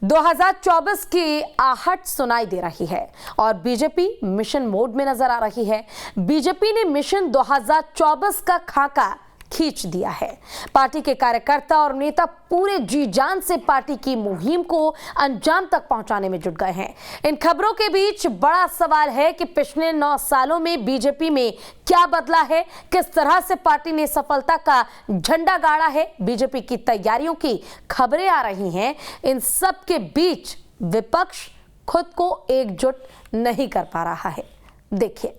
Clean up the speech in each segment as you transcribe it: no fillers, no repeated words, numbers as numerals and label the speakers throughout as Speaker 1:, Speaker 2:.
Speaker 1: 2024 की आहट सुनाई दे रही है और बीजेपी मिशन मोड में नजर आ रही है। बीजेपी ने मिशन 2024 का खाका खींच दिया है। पार्टी के कार्यकर्ता और नेता पूरे जी जान से पार्टी की मुहिम को अंजाम तक पहुंचाने में जुट गए हैं। इन खबरों के बीच बड़ा सवाल है कि पिछले 9 सालों में बीजेपी में क्या बदला है, किस तरह से पार्टी ने सफलता का झंडा गाड़ा है। बीजेपी की तैयारियों की खबरें आ रही हैं। इन सब के बीच विपक्ष खुद को एकजुट नहीं कर पा रहा है। देखिए,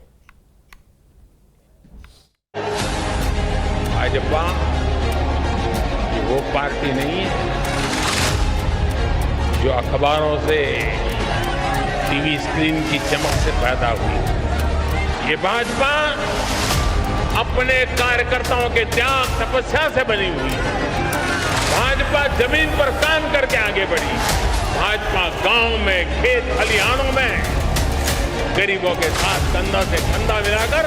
Speaker 2: भाजपा ये वो पार्टी नहीं है जो अखबारों से, टीवी स्क्रीन की चमक से पैदा हुई। ये भाजपा अपने कार्यकर्ताओं के त्याग तपस्या से बनी हुई है। भाजपा जमीन पर काम करके आगे बढ़ी। भाजपा गांव में, खेत खलिहानों में गरीबों के साथ कंधा से कंधा मिलाकर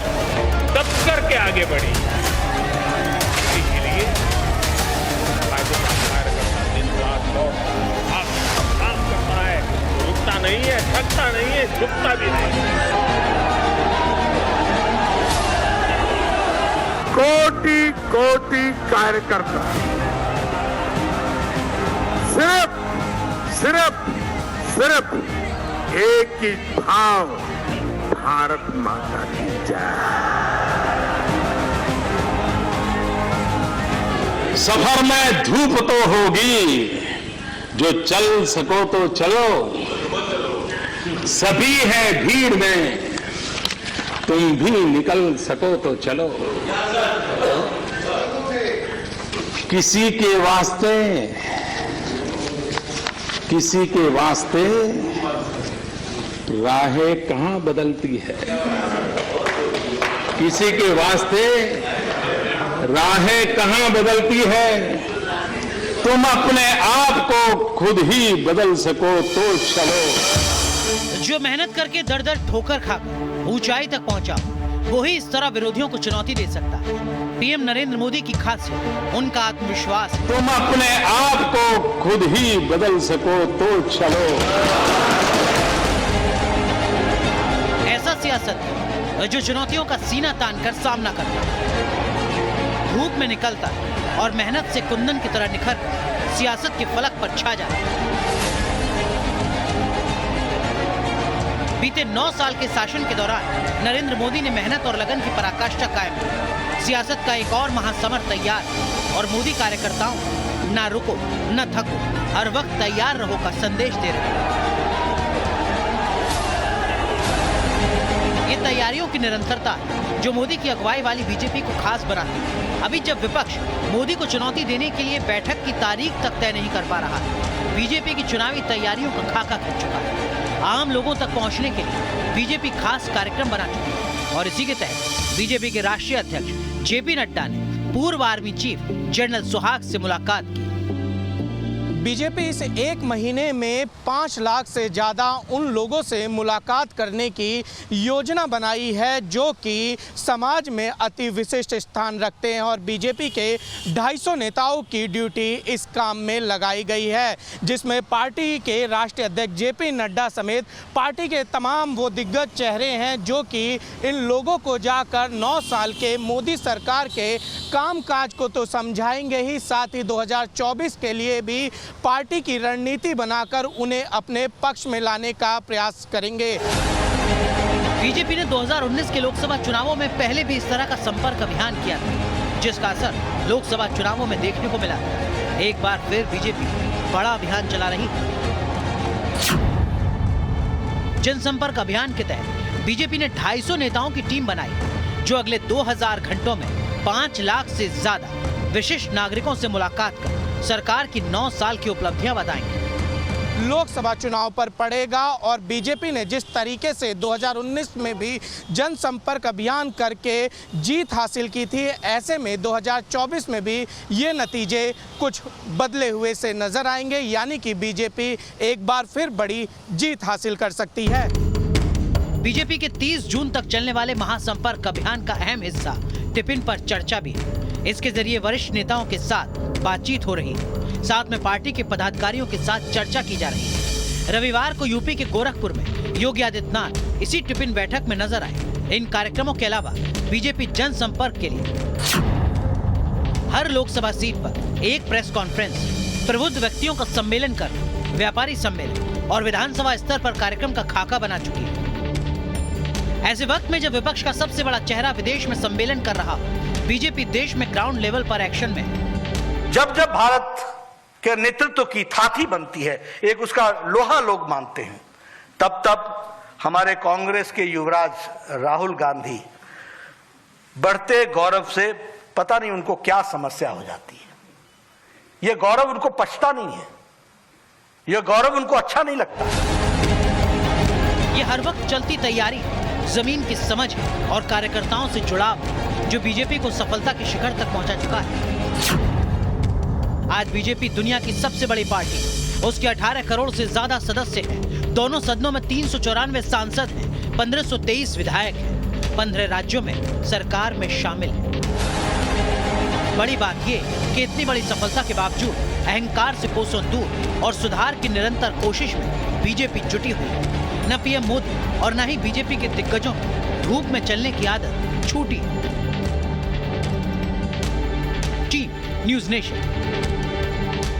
Speaker 2: दब करके आगे बढ़ी। काम करता है, रुकता नहीं है, थकता नहीं है, झुकता भी नहीं।
Speaker 3: कोटि कोटि कार्यकर्ता सिर्फ एक ही भाव, भारत माता की जय।
Speaker 4: सफर में धूप तो होगी, जो चल सको तो चलो। सभी है भीड़ में, तुम भी निकल सको तो चलो। किसी के वास्ते राहें कहां बदलती है। किसी के वास्ते राहें कहां बदलती है। तुम अपने आप को खुद ही बदल सको तो चलो।
Speaker 5: जो मेहनत करके दर दर ठोकर खाकर ऊंचाई तक पहुंचा, वो ही इस तरह विरोधियों को चुनौती दे सकता है। पीएम नरेंद्र मोदी की खासियत उनका आत्मविश्वास।
Speaker 4: तुम अपने आप को खुद ही बदल सको तो चलो।
Speaker 5: ऐसा सियासत है जो चुनौतियों का सीना तानकर सामना करता है, धूप में निकलता है और मेहनत से कुंदन की तरह निखर कर सियासत के फलक पर छा जाता है। बीते 9 साल के शासन के दौरान नरेंद्र मोदी ने मेहनत और लगन की पराकाष्ठा कायम की। सियासत का एक और महासमर तैयार और मोदी कार्यकर्ताओं को ना रुको न थको, हर वक्त तैयार रहो का संदेश दे रहे हैं। ये तैयारियों की निरंतरता है जो मोदी की अगुवाई वाली बीजेपी को खास बनाती है। अभी जब विपक्ष मोदी को चुनौती देने के लिए बैठक की तारीख तक तय नहीं कर पा रहा है, बीजेपी की चुनावी तैयारियों का खाका खींच चुका है। आम लोगों तक पहुंचने के लिए बीजेपी खास कार्यक्रम बना चुकी है और इसी के तहत बीजेपी के राष्ट्रीय अध्यक्ष जेपी नड्डा ने पूर्व आर्मी चीफ जनरल सुहाग से मुलाकात की।
Speaker 6: बीजेपी इस 1 महीने में 5 लाख से ज़्यादा उन लोगों से मुलाकात करने की योजना बनाई है जो कि समाज में अति विशिष्ट स्थान रखते हैं और बीजेपी के 250 नेताओं की ड्यूटी इस काम में लगाई गई है, जिसमें पार्टी के राष्ट्रीय अध्यक्ष जेपी नड्डा समेत पार्टी के तमाम वो दिग्गज चेहरे हैं जो कि इन लोगों को जाकर 9 साल के मोदी सरकार के कामकाज को तो समझाएंगे ही, साथ ही 2024 के लिए भी पार्टी की रणनीति बनाकर उन्हें अपने पक्ष में लाने का प्रयास करेंगे।
Speaker 5: बीजेपी ने 2019 के लोकसभा चुनावों में पहले भी इस तरह का संपर्क अभियान किया था, जिसका असर लोकसभा चुनावों में देखने को मिला। एक बार फिर बीजेपी बड़ा अभियान चला रही है। जनसंपर्क अभियान के तहत बीजेपी ने 250 नेताओं की टीम बनाई जो अगले 2000 घंटों में 5 लाख से ज्यादा विशिष्ट नागरिकों से मुलाकात कर सरकार की 9 साल की उपलब्धियां बताएंगे।
Speaker 6: लोकसभा चुनाव पर पड़ेगा और बीजेपी ने जिस तरीके से 2019 में भी जनसंपर्क अभियान करके जीत हासिल की थी, ऐसे में 2024 में भी ये नतीजे कुछ बदले हुए से नजर आएंगे, यानी कि बीजेपी एक बार फिर बड़ी जीत हासिल कर सकती है।
Speaker 5: बीजेपी के 30 जून तक चलने वाले महासंपर्क अभियान का अहम हिस्सा टिफिन पर चर्चा भी है। इसके जरिए वरिष्ठ नेताओं के साथ बातचीत हो रही है, साथ में पार्टी के पदाधिकारियों के साथ चर्चा की जा रही है। रविवार को यूपी के गोरखपुर में योगी आदित्यनाथ इसी टिफिन बैठक में नजर आए। इन कार्यक्रमों के अलावा बीजेपी जनसंपर्क के लिए हर लोकसभा सीट पर एक प्रेस कॉन्फ्रेंस, प्रबुद्ध व्यक्तियों का सम्मेलन कर, व्यापारी सम्मेलन और विधानसभा स्तर पर कार्यक्रम का खाका बना चुकी है। ऐसे वक्त में जब विपक्ष का सबसे बड़ा चेहरा विदेश में सम्मेलन कर रहा, बीजेपी देश में ग्राउंड लेवल पर एक्शन में।
Speaker 7: जब जब भारत के नेतृत्व की थाथी बनती है, एक उसका लोहा लोग मानते हैं, तब तब हमारे कांग्रेस के युवराज राहुल गांधी बढ़ते गौरव से पता नहीं उनको क्या समस्या हो जाती है। यह गौरव उनको पछता नहीं है, यह गौरव उनको अच्छा नहीं लगता।
Speaker 5: यह हर वक्त चलती तैयारी, जमीन की समझ और कार्यकर्ताओं से जुड़ाव जो बीजेपी को सफलता के शिखर तक पहुंचा चुका है। आज बीजेपी दुनिया की सबसे बड़ी पार्टी, उसके 18 करोड़ से ज्यादा सदस्य हैं, दोनों सदनों में 394 सांसद हैं, 1523 विधायक हैं, 15 राज्यों में सरकार में शामिल हैं। बड़ी बात यह कि इतनी बड़ी सफलता के बावजूद अहंकार से कोसों दूर और सुधार की निरंतर कोशिश में बीजेपी जुटी हुई है। न पीएम मोदी और न ही बीजेपी के दिग्गजों को धूप में चलने की आदत छूटी है। Team news nation.